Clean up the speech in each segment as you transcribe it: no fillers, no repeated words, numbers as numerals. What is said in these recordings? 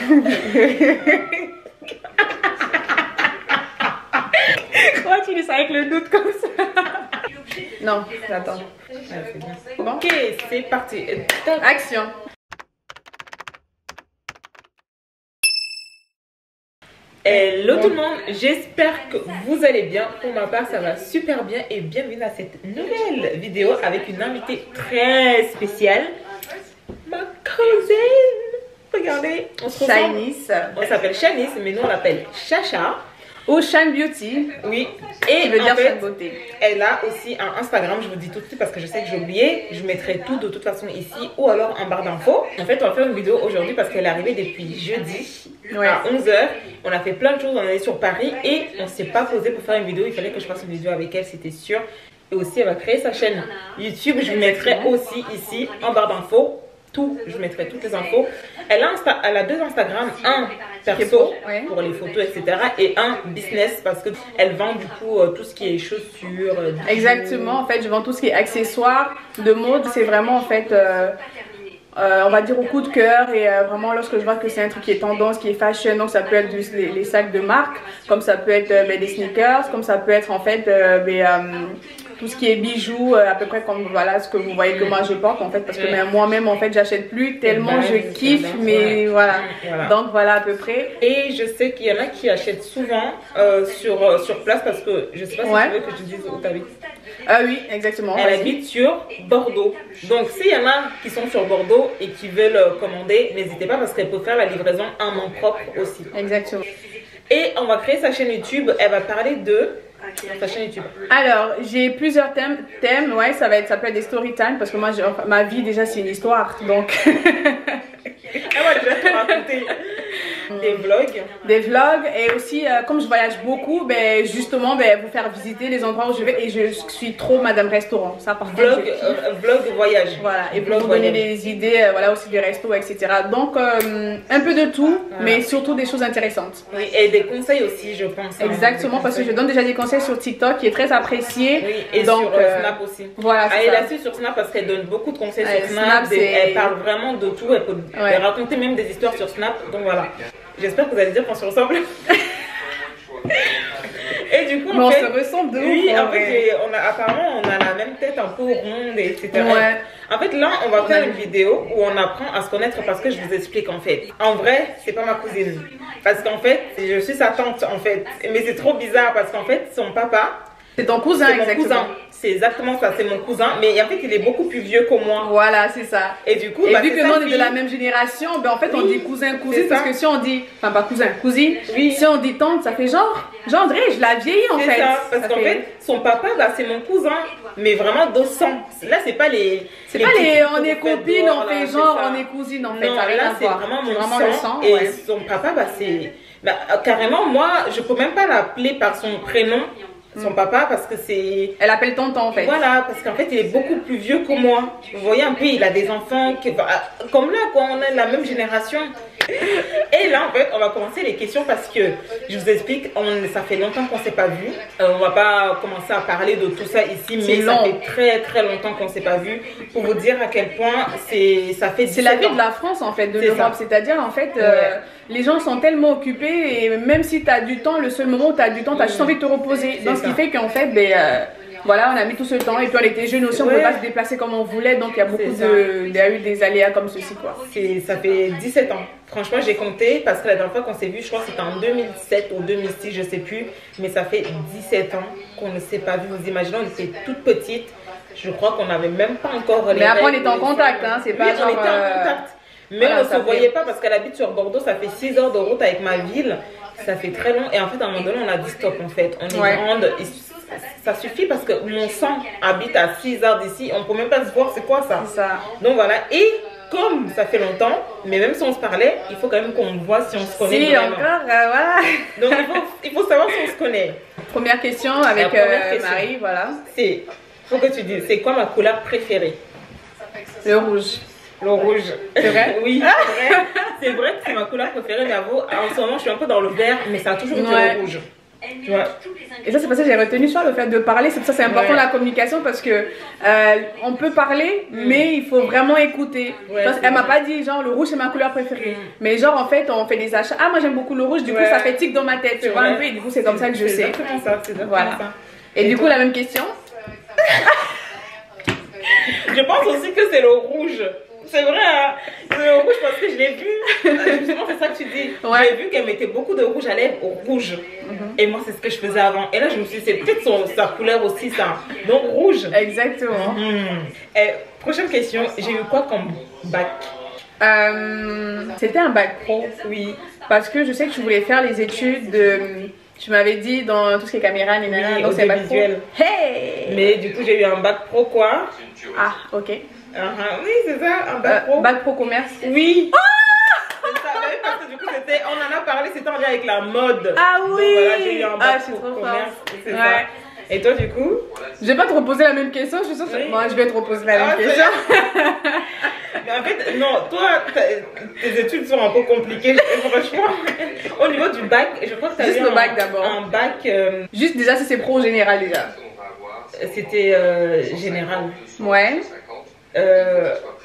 Comment tu dis ça avec le doute comme ça? Non, attends. Bon. Ok, c'est parti. Action. Hello tout le monde, j'espère que vous allez bien. Pour ma part, ça va super bien et bienvenue à cette nouvelle vidéo avec une invitée très spéciale, ma cousine. Regardez, on se ressemble. Shanice. On s'appelle Shanice, mais nous on l'appelle Chacha. Ou Shine Beauty. Oui, et qui veut dire en fait, Shine Beauté. elle a aussi un Instagram, je vous dis tout de suite parce que je sais que j'ai oublié. Je mettrai tout de toute façon ici ou alors en barre d'infos. En fait, on va faire une vidéo aujourd'hui parce qu'elle est arrivée depuis jeudi à 11 h. On a fait plein de choses, on est allé sur Paris et on s'est pas posé pour faire une vidéo. Il fallait que je fasse une vidéo avec elle, c'était sûr. Et aussi, elle va créer sa chaîne YouTube. Je vous mettrai aussi ici en barre d'infos. Tout, je mettrai toutes les infos. Elle a deux Instagram, un perso pour les photos, etc. et un business parce qu'elle vend du coup tout ce qui est chaussures. Exactement, en fait, je vends tout ce qui est accessoires de mode. C'est vraiment en fait, on va dire au coup de cœur et vraiment lorsque je vois que c'est un truc qui est tendance, qui est fashion, donc ça peut être les sacs de marque, comme ça peut être des sneakers, comme ça peut être en fait tout ce qui est bijoux, à peu près comme voilà ce que vous voyez que moi je porte en fait, parce que moi-même en fait j'achète plus tellement je kiffe, mais voilà. Donc voilà à peu près. Et je sais qu'il y en a qui achètent souvent sur place parce que je sais pas si tu veux que je dise où tu habites. Oui, exactement. Elle habite sur Bordeaux. Donc s'il y en a qui sont sur Bordeaux et qui veulent commander, n'hésitez pas parce qu'elle peut faire la livraison en nom propre aussi. Exactement. Et on va créer sa chaîne YouTube. Elle va parler de sa chaîne YouTube. Alors, j'ai plusieurs thèmes. Ouais, ça peut être des story time parce que moi, ma vie déjà c'est une histoire. Donc, elle va déjà te raconter des vlogs. Des vlogs et aussi, comme je voyage beaucoup, ben, justement, ben, vous faire visiter les endroits où je vais et je suis trop madame restaurant. Ça, par contre, vlog voyage. Voilà, et pour vous donner des idées, voilà, aussi des restos, etc. Donc, un peu de tout, mais surtout des choses intéressantes. Oui, et des conseils aussi, je pense. Exactement, parce que je donne déjà des conseils sur TikTok qui est très apprécié. Oui, et donc, sur Snap aussi. Voilà, elle la suit sur Snap parce qu'elle donne beaucoup de conseils sur Snap. Elle parle vraiment de tout. Elle peut raconter même des histoires sur Snap. Donc voilà. J'espère que vous allez dire qu'on se ressemble. Et du coup, on se ressemble de ouf. Oui, en fait, apparemment, on a la même tête un peu ronde, etc. Ouais. En fait, là, on va faire une vidéo où on apprend à se connaître parce que je vous explique en fait. En vrai, c'est pas ma cousine. Parce qu'en fait, je suis sa tante en fait. Mais c'est trop bizarre parce qu'en fait, son papa... C'est ton cousin, exactement. C'est exactement ça, c'est mon cousin. Mais en fait, il est beaucoup plus vieux que moi. Voilà, c'est ça. Et du coup, vu que nous, on est de la même génération, ben en fait, on dit cousin, cousine. Parce que si on dit, enfin pas cousin, cousine, si on dit tante, ça fait genre André, je l'ai vieilli en fait. C'est ça, parce qu'en fait, son papa, bah, c'est mon cousin. Mais vraiment de sang. Là, c'est pas les... C'est pas on est copines, on fait genre, on est cousines en fait. Non, là, c'est vraiment mon sang. Et son papa, bah, c'est... Bah, carrément, moi, je peux même pas l'appeler par son prénom. Son papa parce que c'est... Elle appelle tonton en fait. Voilà, parce qu'en fait il est beaucoup plus vieux que moi. Vous voyez un peu, il a des enfants comme là quoi, on est de la même génération. Et là en fait on va commencer les questions parce que je vous explique, ça fait longtemps qu'on ne s'est pas vu. On va pas commencer à parler de tout ça ici, mais ça fait très très longtemps qu'on ne s'est pas vu. Pour vous dire à quel point ça fait 17 ans. C'est la vie de la France en fait, de l'Europe. C'est-à-dire en fait les gens sont tellement occupés et même si tu as du temps, le seul moment où tu as du temps, tu as juste envie de te reposer. Donc ce qui fait qu'en fait, voilà, on a mis tout ce temps et puis on était jeunes aussi, on ne pouvait pas se déplacer comme on voulait. Donc il y a beaucoup il y a eu des aléas comme ceci quoi. Ça fait 17 ans. Franchement, j'ai compté parce que la dernière fois qu'on s'est vu, je crois que c'était en 2007 ou 2006, je sais plus. Mais ça fait 17 ans qu'on ne s'est pas vu. Vous imaginez, on était toute petite. Je crois qu'on n'avait même pas encore les... Mais après, on était en contact, hein, c'est pas genre... on était en contact. Mais voilà, on ne se voyait pas parce qu'elle habite sur Bordeaux, ça fait 6 heures de route avec ma ville. Ça fait très long. Et en fait, à un moment donné, on a dit stop en fait. On est grande. Ça suffit parce que mon sang habite à 6 heures d'ici. On ne peut même pas se voir, c'est quoi ça? C'est ça. Donc voilà. Et comme ça fait longtemps, mais même si on se parlait, il faut quand même qu'on voit si on se connaît. Si, vraiment. Encore, voilà. Donc il faut savoir si on se connaît. Première question avec Marie, voilà. Faut que tu dises, c'est quoi ma couleur préférée? Le rouge. Le rouge. C'est vrai? Oui, c'est vrai. C'est vrai que c'est ma couleur préférée, mais en ce moment, je suis un peu dans le vert, mais ça a toujours été le rouge. Tu vois. Et ça, c'est parce que j'ai retenu sur le fait de parler. C'est pour ça que c'est important la communication parce que on peut parler, mais il faut vraiment écouter. Elle m'a pas dit genre le rouge c'est ma couleur préférée. Mais genre en fait, on fait des achats. Ah, moi j'aime beaucoup le rouge, du coup ça fait tic dans ma tête. Tu vois un peu, et du coup c'est comme ça que je sais. C'est exactement ça. Voilà. Et du coup, la même question. Je pense aussi que c'est le rouge. C'est vrai, hein? C'est le rouge parce que je l'ai vu. Justement, c'est ça que tu dis. J'ai vu qu'elle mettait beaucoup de rouge à lèvres au rouge. Et moi, c'est ce que je faisais avant. Et là, je me suis dit, c'est peut-être sa couleur aussi, ça. Donc, rouge. Exactement. Et, prochaine question. J'ai eu quoi comme bac? C'était un bac pro. Oui. Parce que je sais que tu voulais faire les études de. Tu m'avais dit dans tout ce qui est caméra, oui, donc c'est bac pro. Hey! Mais du coup, j'ai eu un bac pro quoi? Ah, ok. Oui, c'est ça, un bac pro. Bac pro commerce. Oui. C'est ça, parce que du coup, on en a parlé, c'était en lien avec la mode. Ah oui. Donc voilà, j'ai eu un bac pro commerce. C'est ça. Et toi, du coup? Je vais pas te reposer la même question, je suis sûre que moi, je vais te reposer la même question. Mais en fait, non, toi, tes études sont un peu compliquées, franchement. Au niveau du bac, je crois que tu as juste eu le bac d'abord. Un bac. Juste déjà, si c'est pro ou général déjà. C'était général. Ouais.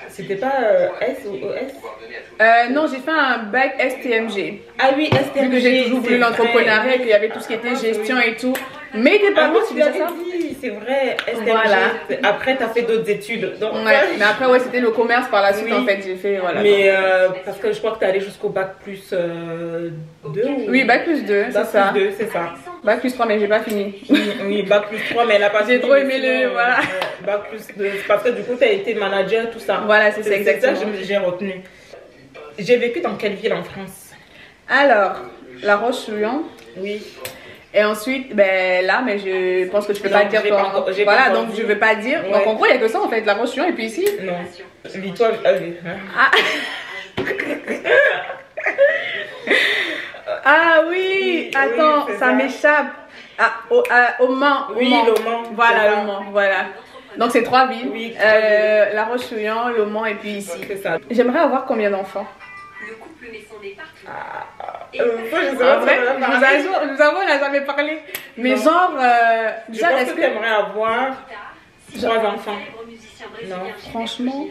C'était pas S ou ES? Non, j'ai fait un bac STMG. Ah oui, STMG. Vu que j'ai toujours voulu l'entrepreneuriat et qu'il y avait tout ce qui était gestion et tout. Mais t'es pas tu l'avais dit, c'est vrai, STMG. Voilà. Après, t'as fait d'autres études. Donc, mais après, ouais, c'était le commerce par la suite en fait. J'ai fait, voilà. Mais parce que je crois que t'es allé jusqu'au bac plus 2 Oui, bac plus 2, c'est ça. Bac plus 2, c'est ça. Bac plus 3, mais j'ai pas fini. Oui, bac plus 3, mais elle a pas fini. J'ai trop aimé le. Voilà. Bac plus 2, parce que du coup, t'as été manager, tout ça. Voilà, c'est ça, exactement. C'est ça que j'ai retenu. J'ai vécu dans quelle ville en France? Alors, La Roche-sur-Yon. Oui. Et ensuite, ben là, mais je pense que tu peux pas dire toi. Voilà, donc je veux pas dire. Donc en gros, il y a que ça en fait, La Roche-sur-Yon et puis ici. Non. Dis-toi. Ah oui, attends, ça m'échappe. Au Mans. Oui, le Mans. Voilà, le Mans, voilà. Donc c'est 3 villes. Oui. La Roche-sur-Yon, le Mans et puis ici. C'est ça. J'aimerais avoir combien d'enfants? Le couple met son départ. En vrai, je vous avoue, on n'a jamais parlé. Mais non. Genre, je pense que tu aimerais avoir 3 enfants. Non, franchement,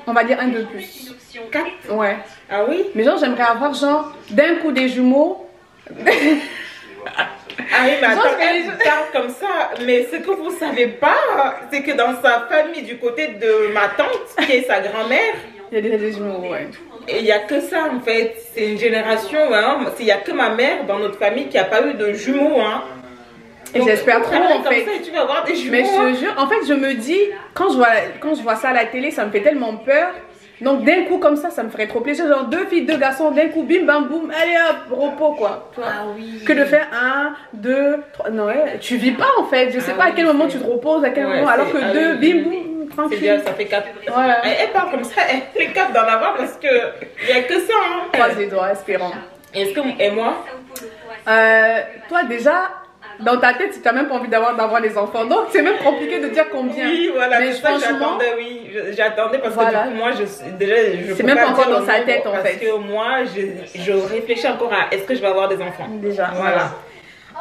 on va dire un de plus. 4? Ouais. Ah oui? Mais genre, j'aimerais avoir genre d'un coup des jumeaux. Ah oui, mais attends, elle parle comme ça. Mais ce que vous ne savez pas, c'est que dans sa famille, du côté de ma tante, qui est sa grand-mère, il y a déjà des jumeaux, ouais. Et il n'y a que ça en fait, c'est une génération, hein. Il n'y a que ma mère dans notre famille qui n'a pas eu de jumeaux. Hein. Et j'espère trop en fait. Ça, tu vas avoir des jumeaux. Mais je te jure, en fait je me dis, quand je vois ça à la télé, ça me fait tellement peur. Donc d'un coup comme ça me ferait trop plaisir. Genre 2 filles, 2 garçons, d'un coup bim bam boum, allez hop, repos quoi. Ah oui. Que de faire 1, 2, 3, non ouais, tu vis pas en fait. Je sais pas à quel moment tu te reposes, à quel moment, alors que 2, bim boum. C'est bien, ça fait 4. Voilà. Elle parle comme ça, elle fait 4 d'en avoir parce que il n'y a que ça. Hein. Croise les doigts, espérons. Et moi toi déjà, dans ta tête, tu n'as même pas envie d'avoir des enfants. Donc c'est même compliqué de dire combien. Oui, voilà, mais ça j'attendais, oui. J'attendais parce que du coup, moi, je c'est même pas encore dans sa tête en fait. Parce que moi, je réfléchis encore à est-ce que je vais avoir des enfants. Déjà. Voilà.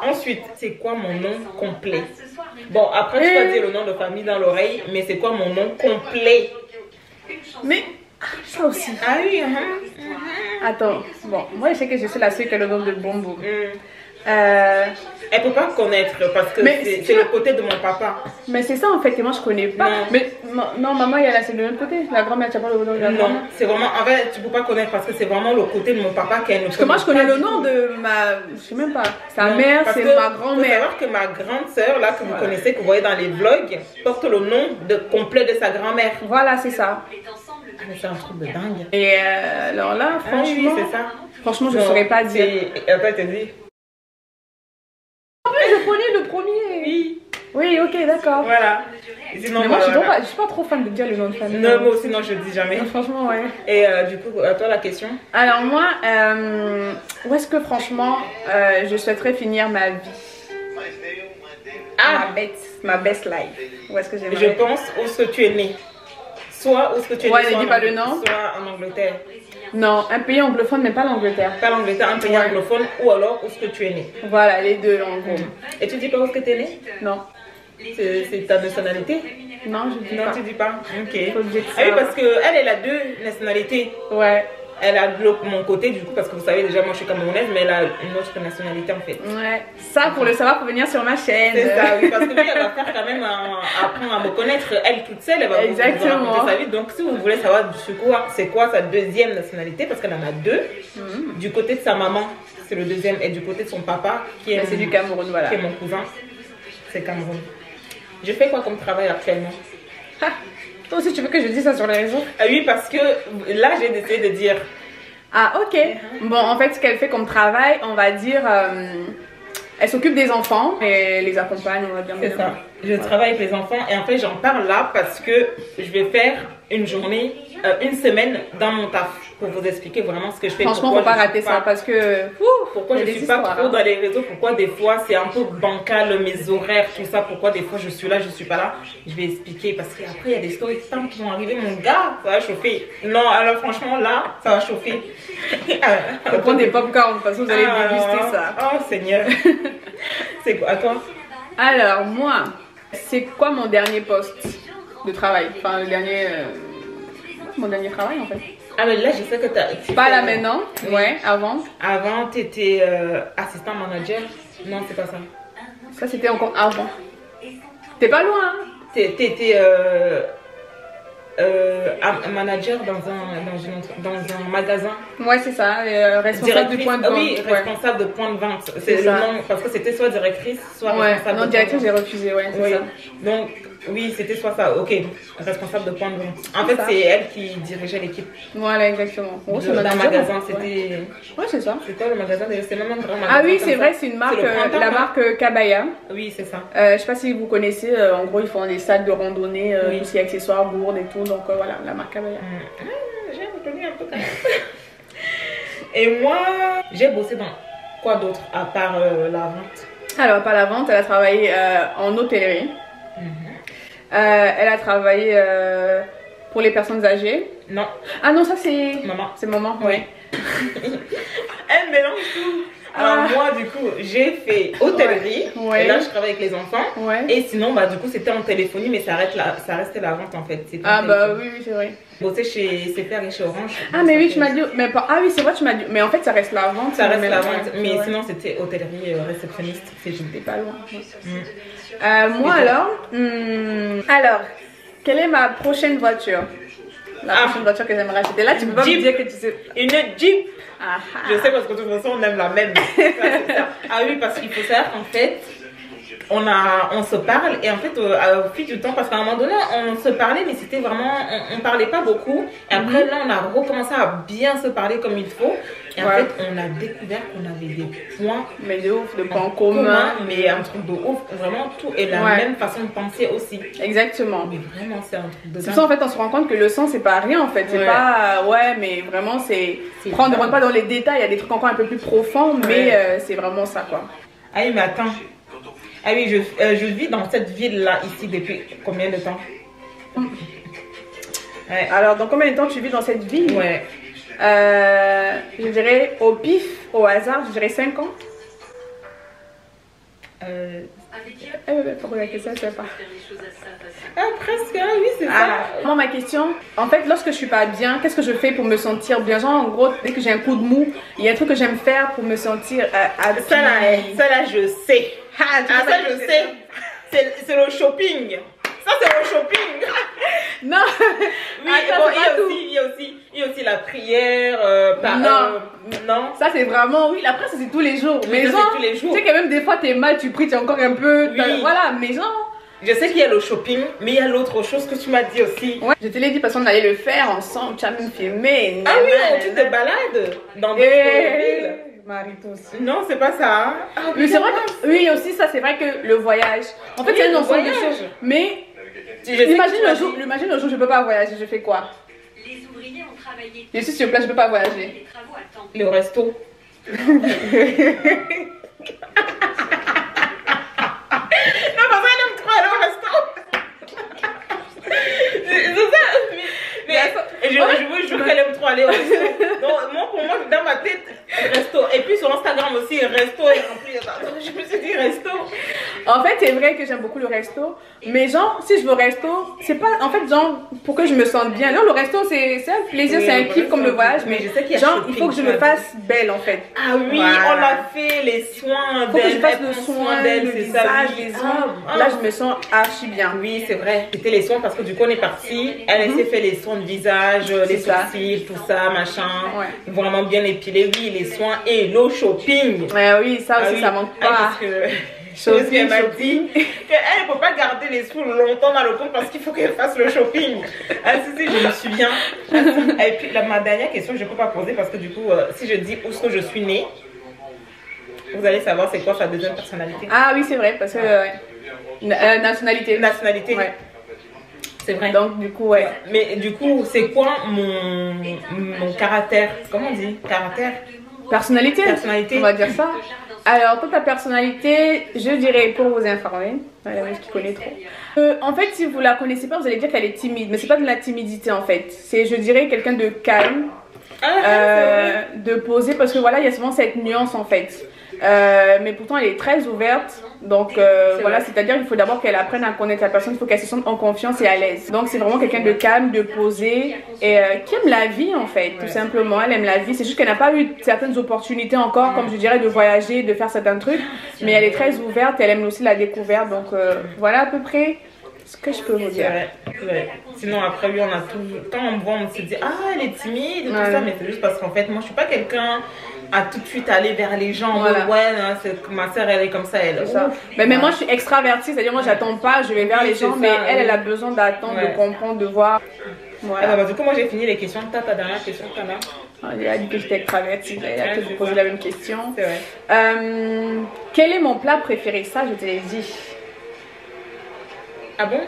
Ensuite, c'est quoi mon nom complet? Bon, après, tu vas dire le nom de famille dans l'oreille, mais c'est quoi mon nom complet? Mais ça aussi. Ah oui, Attends, bon, moi je sais que je suis la seule qui a le nom de Bombo. Elle peut pas connaître parce que c'est le côté de mon papa. Mais c'est ça en fait, et moi je connais pas. Non. Mais non, maman, il y a là, c'est de l'autre côté. La grand-mère, tu n'as pas le nom de la grand-mère. Non, c'est vraiment, en fait, tu peux pas connaître parce que c'est vraiment le côté de mon papa qu'elle ne connaît pas. Parce que moi je connais le nom de ma. Je sais même pas. Sa mère, c'est ma grand-mère. Il faut savoir que ma grande soeur, là, que vous connaissez, que vous voyez dans les vlogs, porte le nom complet de sa grand-mère. Voilà, c'est ça. Ah, mais c'est un truc de dingue. Et alors là, franchement. Ah, oui, c'est ça. Franchement, je ne saurais pas dire. Et après, tu dis. Je connais le premier. Oui. Oui, ok, d'accord. Voilà. Sinon, mais moi, je suis pas trop fan de dire le nom de famille. Non, moi aussi, non, je dis jamais. Non, franchement, ouais. Et du coup, à toi, la question? Alors, moi, où est-ce que, franchement, je souhaiterais finir ma vie? Ma best life. Où est-ce que j'aimerais? Je pense où est-ce que tu es né. Soit où est-ce que tu es Ouais, né, ne dis pas le nom. soit en Angleterre. Non, un pays anglophone, mais pas l'Angleterre. Pas l'Angleterre, un pays anglophone, ou alors où est-ce que tu es né. Voilà, les deux en gros. Et tu dis pas où est-ce que tu es né? Non. C'est ta nationalité? Non, je dis Non, pas. tu dis pas. Ok. Faut que je dise Ah oui, ça. parce qu'elle a deux nationalités. Ouais. Elle a de mon côté, du coup, parce que vous savez déjà, moi je suis camerounaise, mais elle a une autre nationalité en fait. Ouais. Ça, pour le savoir, faut venir sur ma chaîne. C'est ça, oui, parce que oui, elle va faire quand même apprendre à me connaître, elle toute seule, elle va vous raconter sa vie. Donc, si vous voulez savoir c'est quoi sa deuxième nationalité, parce qu'elle en a deux, du côté de sa maman, c'est le deuxième, et du côté de son papa, qui est, c'est du Cameroun, voilà. Qui est mon cousin, c'est Cameroun. Je fais quoi comme travail actuellement? Ah, toi aussi, tu veux que je dise ça sur les réseaux? Ah oui, parce que là, j'ai décidé de dire. Ah, ok. Bon, en fait, ce qu'elle fait comme travail, on va dire, elle s'occupe des enfants et les accompagne, on va dire. C'est ça. Je travaille avec les enfants et en fait, j'en parle là parce que je vais faire une journée, une semaine dans mon taf pour vous expliquer vraiment ce que je fais. Franchement, faut pas rater ça parce que. Pourquoi je suis pas trop dans les réseaux, pourquoi des fois c'est un peu bancal mes horaires, tout ça, pourquoi des fois je suis là, je suis pas là. Je vais expliquer parce qu'après il y a des story time qui vont arriver, mon gars, ça va chauffer. Non, alors franchement là, ça va chauffer. Faut prendre des popcorn parce que vous allez déguster ça. Oh Seigneur. C'est quoi, à toi? Alors, moi, c'est quoi mon dernier poste de travail? Enfin, le dernier. Mon dernier travail en fait. Ah, mais là, je sais que tu. Pas là maintenant, ouais, avant. Avant, tu étais assistant manager. Non, c'est pas ça. Ça, c'était encore avant. T'es pas loin, hein? T'étais un manager dans un magasin. Ouais, c'est ça, responsable du point de vente. Oui, responsable de point de vente. C'est le nom, parce que c'était soit directrice, soit responsable. Non, directrice, j'ai refusé, ouais, c'est ça. Donc, oui, c'était soit ça, ok, responsable de point de vente. En fait, c'est elle qui dirigeait l'équipe. Voilà, exactement. Dans le magasin, c'était. Ouais, c'est ça. C'est quoi le magasin? C'est même un grand magasin. Ah oui, c'est vrai, c'est une marque, la marque Kabaya. Oui, c'est ça. Je sais pas si vous connaissez, en gros, ils font des sacs de randonnée, tout ce qui est accessoires, gourdes et tout. Donc voilà, la marque Kabaya. J'ai reconnu un peu quand même. Et moi, j'ai bossé dans quoi d'autre à part la vente? Alors, par la vente, elle a travaillé en hôtellerie. Elle a travaillé pour les personnes âgées. Non. Ah non, ça c'est... Maman. C'est maman, oui. Elle mélange tout. Alors moi, du coup, j'ai fait hôtellerie. Ouais. Et là, je travaille avec les enfants. Ouais. Et sinon, bah, du coup, c'était en téléphonie, mais ça restait la vente en fait. Ah bah oui, c'est vrai. Bosser chez CPR et chez Orange. Ah mais oui, tu m'as dit... Mais pas... Ah oui, c'est vrai, tu m'as dit... Mais en fait, ça reste la vente. Ça reste la vente. Mais sinon, c'était hôtellerie, réceptionniste. C'était pas loin. Moi alors... Alors, quelle est ma prochaine voiture? La prochaine voiture que j'aimerais acheter. Là, tu peux pas me dire que tu sais... Une Jeep. Ah. Je sais parce que de toute façon, on aime la même. Ça. Ah oui, parce qu'il faut savoir qu'en fait, on se parle et en fait, au fil du temps, parce qu'à un moment donné, on se parlait, mais c'était vraiment... On parlait pas beaucoup. Et après, là, on a recommencé à bien se parler comme il faut. Et en fait, on a découvert qu'on avait des points. Mais de ouf, de points communs. Mais un truc de ouf. Vraiment, tout est la même façon de penser aussi. Exactement. Mais vraiment, c'est un truc de dingue. C'est ça, en fait, on se rend compte que le sang, c'est pas rien, en fait. C'est pas... Ouais, mais vraiment, c'est... On ne rentre pas dans les détails. Il y a des trucs encore un peu plus profonds, mais c'est vraiment ça, quoi. Ah oui, mais attends. Ah oui, je vis dans cette ville-là, ici, depuis combien de temps? Alors, dans combien de temps tu vis dans cette ville? Ouais. Je dirais au pif, au hasard, je dirais 5 ans. Pourquoi la question, je sais pas. Ah, presque, oui, c'est ça. Moi, ma question, en fait, lorsque je suis pas bien, qu'est-ce que je fais pour me sentir bien? Genre, en gros, dès que j'ai un coup de mou, il y a un truc que j'aime faire pour me sentir ça là, je sais. Ça, je sais. C'est le shopping. Ça, c'est le shopping. Non. Oui, il y a aussi la prière. Non. Ça, c'est vraiment, oui, la prière, c'est tous les jours. Mais genre, tous les jours. Tu sais que même des fois, t'es mal, tu pries, t'es encore un peu. Voilà, mais genre. Je sais qu'il y a le shopping, mais il y a l'autre chose que tu m'as dit aussi. Ouais, je te l'ai dit parce qu'on allait le faire ensemble, tu as même filmé. Ah oui, tu te balades dans d'autres villes. Marito aussi. Non, c'est pas ça. Hein? Ah, oui, c'est vrai que, oui, aussi, ça, c'est vrai que le voyage. En fait, il y a un ensemble de choses. Mais, imagine le jour, je peux pas voyager, je fais quoi? Les ouvriers ont travaillé. Je suis sur place, je peux pas voyager. Les travaux à temps. Le resto. Non, papa, elle aime trop aller au resto. C'est ça. Je veux qu'elle aime trop aller au resto. Donc, moi, pour moi, dans ma tête, resto. Et puis sur Instagram aussi, resto est rempli. Je me suis dit resto. En fait, c'est vrai que j'aime beaucoup le resto. Mais genre, si je vais au resto, c'est pas. En fait, genre, pour que je me sente bien. Là, le resto, c'est un plaisir, Oui, c'est un kiff comme le voyage. Mais je sais qu'il y a genre, shopping, il faut que je me fasse belle en fait. Ah oui, Voilà. on a fait les soins Faut que je d'elle. fasse Elle le prend soin, d'elle, le c'est visage, ça, oui. les ongles. Là, je me sens archi bien. Oui, c'est vrai. C'était les soins parce que du coup, on est parti. Elle s'est fait les soins de visage, les ça. sourcils, tout ça, machin. Ouais. Vraiment bien épilé. Oui, les soins et le shopping. Ouais, oui, ça aussi, oui. ça manque Ah, pas. parce que Shopping, elle m'a shopping. dit qu'elle ne peut pas garder les sous longtemps dans le compte parce qu'il faut qu'elle fasse le shopping. Ah, si, je me souviens. Et puis, ma dernière question, je ne peux pas poser parce que du coup, si je dis où est-ce que je suis née, vous allez savoir c'est quoi sa deuxième personnalité. Ah oui, c'est vrai, parce que nationalité. Nationalité. Ouais. C'est vrai. Donc, du coup, ouais. Mais du coup, c'est quoi mon caractère? Comment on dit? Caractère? Personnalité. Personnalité. On va dire ça. Alors, pour ta personnalité, je dirais pour vous informer, ce qui connaît trop. En fait, si vous la connaissez pas, vous allez dire qu'elle est timide, mais c'est pas de la timidité en fait. C'est, je dirais, quelqu'un de calme, de posé, parce que voilà, il y a souvent cette nuance en fait. Mais pourtant, elle est très ouverte. Donc voilà, c'est-à-dire qu'il faut d'abord qu'elle apprenne à connaître la personne, il faut qu'elle se sente en confiance et à l'aise. Donc c'est vraiment quelqu'un de calme, de posé et qui aime la vie en fait, tout simplement. Elle aime la vie, c'est juste qu'elle n'a pas eu certaines opportunités encore, comme je dirais, de voyager, de faire certains trucs. Mais elle est très ouverte, elle aime aussi la découverte. Donc voilà à peu près ce que je peux vous dire. Ouais. Sinon après lui on a tout, quand on voit on se dit ah elle est timide et tout ça, mais c'est juste parce qu'en fait moi je suis pas quelqu'un à tout de suite aller vers les gens. Voilà. Ouais, ma soeur elle est comme ça, elle. Ça. Mais moi je suis extravertie, c'est-à-dire moi j'attends pas, je vais vers les gens, mais elle a besoin d'attendre, de comprendre, de voir. Voilà. Bah, du coup moi j'ai fini les questions. Ta dernière question, Tana. Elle a dit que j'étais extravertie, elle a peut-être posé la même question. C'est vrai. Quel est mon plat préféré? Ça je te l'ai dit. Ah bon?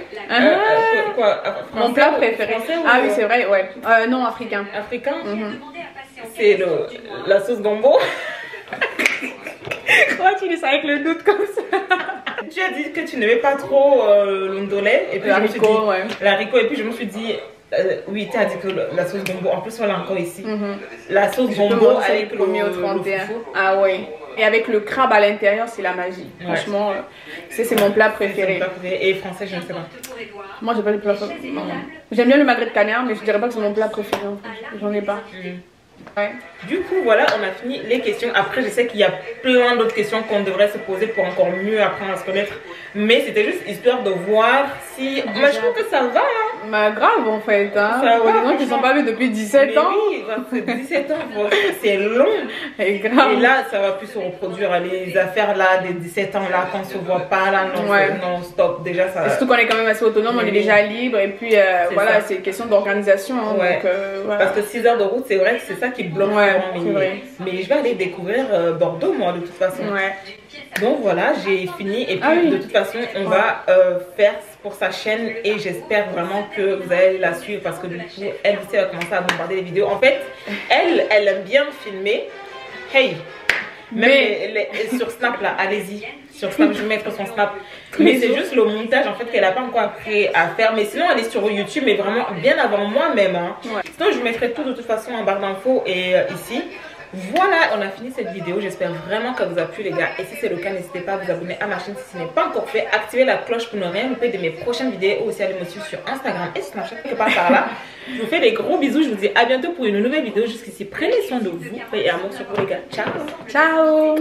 Quoi, mon plat préféré? Ah oui, c'est vrai, ouais. Non, africain. Africain? C'est la sauce gombo. Pourquoi tu dis ça avec le doute comme ça? Tu as dit que tu n'aimais pas trop l'ondolé et puis l'haricot, ouais. L'haricot, et puis je me suis dit oui, tu as dit que la sauce gombo, en plus on l'a encore ici. La sauce gombo avec le fufu. Ah oui. Et avec le crabe à l'intérieur, c'est la magie. Ouais. Franchement, c'est mon plat préféré. Et français, je ne sais pas. Moi, j'ai pas de plat préféré. J'aime bien le magret de canard, mais je dirais pas que c'est mon plat préféré. J'en ai pas. Ouais. Du coup, voilà, on a fini les questions. Après, je sais qu'il y a plein d'autres questions qu'on devrait se poser pour encore mieux apprendre à se connaître. Mais c'était juste histoire de voir si... Moi, je trouve que ça va. Hein. Bah, grave, en fait. Hein. Ça va, des gens qui ne sont pas vus depuis 17 ans. Oui, 17 ans, c'est long. Et grave. Et là, ça va plus se reproduire. Les affaires là, des 17 ans là, qu'on ne se voit pas là, non, stop. Déjà, ça... Et surtout qu'on est quand même assez autonome, on est déjà libre. Et puis, voilà, c'est une question d'organisation. Hein, ouais. Donc, voilà. Parce que 6 heures de route, c'est vrai que c'est ça qui bloque. Mais je vais aller découvrir Bordeaux, moi, de toute façon. Ouais. Donc voilà, j'ai fini. Et puis de toute façon, on va faire pour sa chaîne. Et j'espère vraiment que vous allez la suivre. Parce que du coup, elle aussi va commencer à bombarder les vidéos. En fait, elle aime bien filmer. Hey! Même sur Snap là, allez-y. Sur Snap, je vais mettre son Snap. Mais c'est juste le montage en fait qu'elle n'a pas encore appris à faire. Mais sinon, elle est sur YouTube, mais vraiment bien avant moi-même. Hein. Ouais. Sinon, je mettrai tout de toute façon en barre d'infos et ici. Voilà, on a fini cette vidéo. J'espère vraiment qu'elle vous a plu, les gars. Et si c'est le cas, n'hésitez pas à vous abonner à ma chaîne si ce n'est pas encore fait. Activez la cloche pour ne rien louper de mes prochaines vidéos. Ou aussi aller me suivre sur Instagram et Snapchat, quelque part par là. Je vous fais des gros bisous. Je vous dis à bientôt pour une nouvelle vidéo. Jusqu'ici, prenez soin de vous. Paix et amour sur vous, les gars. Ciao. Ciao.